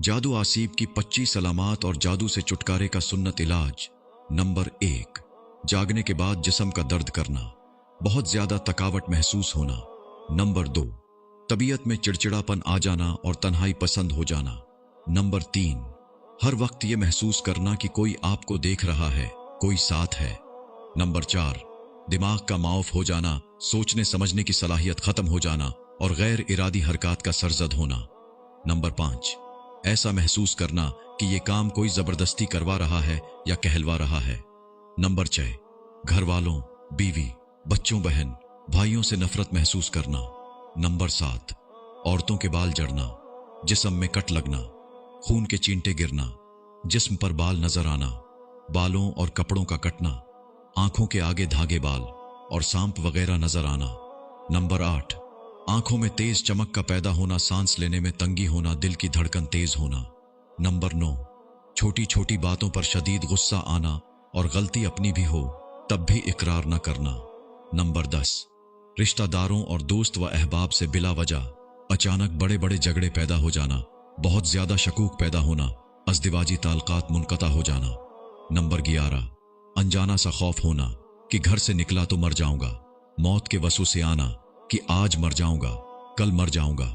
जादू आसीब की 25 अलामात और जादू से छुटकारे का सुन्नत इलाज। नंबर 1, जागने के बाद जिस्म का दर्द करना, बहुत ज्यादा थकावट महसूस होना। नंबर 2, तबीयत में चिड़चिड़ापन आ जाना और तन्हाई पसंद हो जाना। नंबर 3, हर वक्त ये महसूस करना कि कोई आपको देख रहा है, कोई साथ है। नंबर 4, दिमाग का माउफ हो जाना, सोचने समझने की सलाहियत खत्म हो जाना और गैर इरादी हरकत का सरजद होना। नंबर 5, ऐसा महसूस करना कि ये काम कोई जबरदस्ती करवा रहा है या कहलवा रहा है। नंबर 6, घर वालों, बीवी, बच्चों, बहन, भाइयों से नफरत महसूस करना। नंबर 7, औरतों के बाल जड़ना, जिस्म में कट लगना, खून के चींटे गिरना, जिस्म पर बाल नजर आना, बालों और कपड़ों का कटना, आंखों के आगे धागे बाल और सांप वगैरह नजर आना। नंबर 8, आंखों में तेज चमक का पैदा होना, सांस लेने में तंगी होना, दिल की धड़कन तेज होना। नंबर 9, छोटी छोटी बातों पर शदीद गुस्सा आना और गलती अपनी भी हो तब भी इकरार न करना। नंबर 10, रिश्तेदारों और दोस्त व अहबाब से बिला वजह अचानक बड़े बड़े झगड़े पैदा हो जाना, बहुत ज्यादा शकूक पैदा होना, अज़दिवाजी ताल्लुकात मुनक़ता हो जाना। नंबर 11, अनजाना सा खौफ होना कि घर से निकला तो मर जाऊंगा, मौत के वसू से आना कि आज मर जाऊंगा, कल मर जाऊंगा।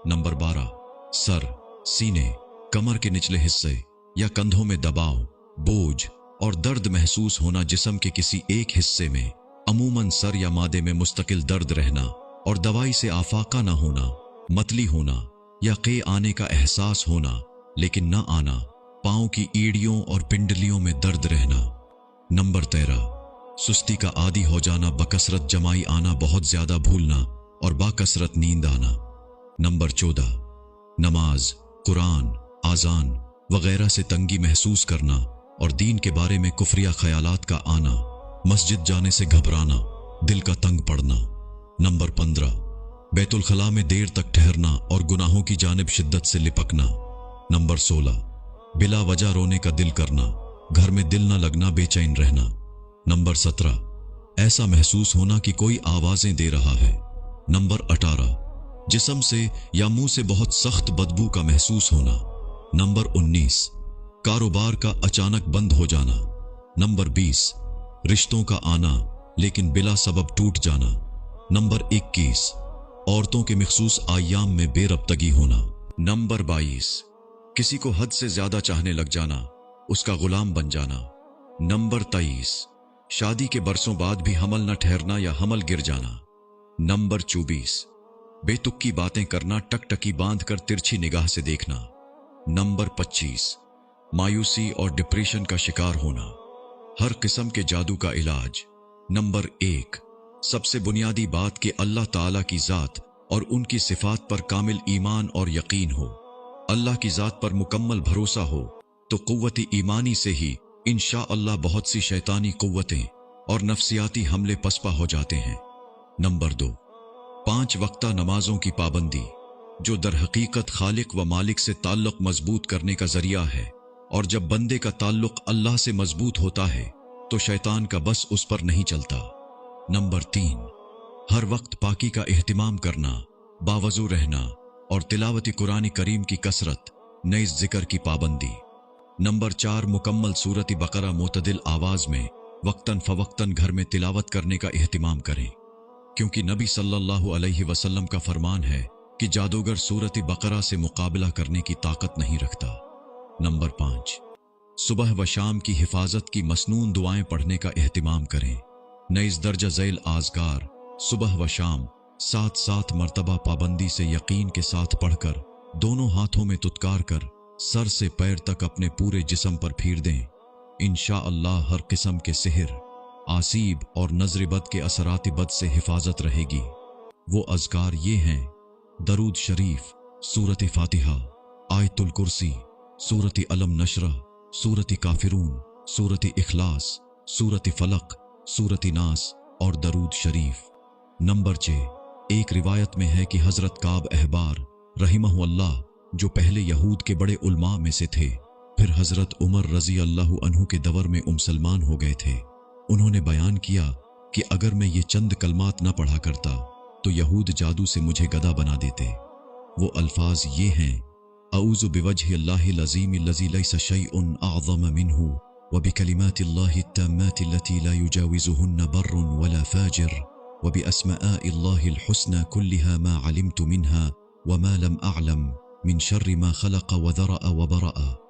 नंबर 12, सर, सीने, कमर के निचले हिस्से या कंधों में दबाव, बोझ और दर्द महसूस होना, जिस्म के किसी एक हिस्से में, अमूमन सर या मादे में मुस्तकिल दर्द रहना और दवाई से आफाका न होना, मतली होना या क़े आने का एहसास होना लेकिन न आना, पांव की एड़ियों और पिंडलियों में दर्द रहना। नंबर 13, सुस्ती का आदी हो जाना, बकसरत जमाई आना, बहुत ज्यादा भूलना और बाकसरत नींद आना। नंबर 14, नमाज, कुरान, आजान वगैरह से तंगी महसूस करना और दीन के बारे में कुफरिया ख्यालात का आना, मस्जिद जाने से घबराना, दिल का तंग पड़ना। नंबर 15, बैतुल खला में देर तक ठहरना और गुनाहों की जानिब शिद्दत से लिपकना। नंबर 16, बिला वजह रोने का दिल करना, घर में दिल न लगना, बेचैन रहना। नंबर 17, ऐसा महसूस होना कि कोई आवाजें दे रहा है। नंबर 18, जिस्म से या मुंह से बहुत सख्त बदबू का महसूस होना। नंबर 19, कारोबार का अचानक बंद हो जाना। नंबर 20, रिश्तों का आना लेकिन बिला सबब टूट जाना। नंबर 21, औरतों के मखसूस आयाम में बेरब्तगी होना। नंबर 22, किसी को हद से ज्यादा चाहने लग जाना, उसका गुलाम बन जाना। नंबर 23, शादी के बरसों बाद भी हमल न ठहरना या हमल गिर जाना। नंबर 24, बेतुकी बातें करना, टकटकी बांधकर तिरछी निगाह से देखना। नंबर 25, मायूसी और डिप्रेशन का शिकार होना। हर किस्म के जादू का इलाज। नंबर 1, सबसे बुनियादी बात कि अल्लाह ताला की जात और उनकी सिफात पर कामिल ईमान और यकीन हो। अल्लाह की जात पर मुकम्मल भरोसा हो तो कुव्वत ईमानी से ही इंशाअल्लाह बहुत सी शैतानी कुव्वतें और नफ्सियाती हमले पसपा हो जाते हैं। नंबर 2, 5 वक्ता नमाजों की पाबंदी, जो दर हकीकत खालिक व मालिक से ताल्लुक मजबूत करने का जरिया है, और जब बंदे का ताल्लुक अल्लाह से मजबूत होता है तो शैतान का बस उस पर नहीं चलता। नंबर 3, हर वक्त पाकी का एहतिमाम करना, बावजू रहना और तिलावती कुरान करीम की कसरत, नए जिक्र की पाबंदी। नंबर 4, मुकम्मल सूरत बकरा मुतदिल आवाज में वक्तन फवक्तन घर में तिलावत करने का एहतिमाम करें, क्योंकि नबी सल्लल्लाहु अलैहि वसल्लम का फरमान है कि जादूगर सूरत बकरा से मुकाबला करने की ताकत नहीं रखता। नंबर 5, सुबह व शाम की हिफाजत की मसनून दुआएं पढ़ने का एहतिमाम करें। नईस दर्जा झैल आज़कार सुबह व शाम 7-7 मरतबा पाबंदी से यकीन के साथ पढ़कर दोनों हाथों में तुत्कार कर सर से पैर तक अपने पूरे जिस्म पर फिर दें। इंशाअल्लाह हर किस्म के सिहर, आसीब और नजर बद के असरात बद से हिफाजत रहेगी। वो अज़कार ये हैं: दरूद शरीफ, सूरत फातिहा, आयतुल कुर्सी, सूरत अलम नशरा, सूरत काफिरून, सूरत इखलास, सूरत फलक, सूरत नास और दरूद शरीफ। नंबर 6, एक रिवायत में है कि हजरत काब अहबार रहिमहुल्लाह, जो पहले यहूद के बड़े उलमा में से थे, फिर हजरत उमर रजी अल्लाहु अन्हु के दवर में मुसलमान हो गए थे। उन्होंने बयान किया कि अगर मैं ये चंद कलमात न पढ़ा करता तो यहूद जादू से मुझे गदा बना देते। वो अल्फाज ये हैं: أعوذ بوجه الله العظيم الذي ليس شيء أعظم منه وبكلمات الله التامات التي لا يجاوزهن بر ولا فاجر وبأسماء الله الحسنى كلها ما علمت منها وما لم أعلم من شر ما خلق وذرأ وبرأ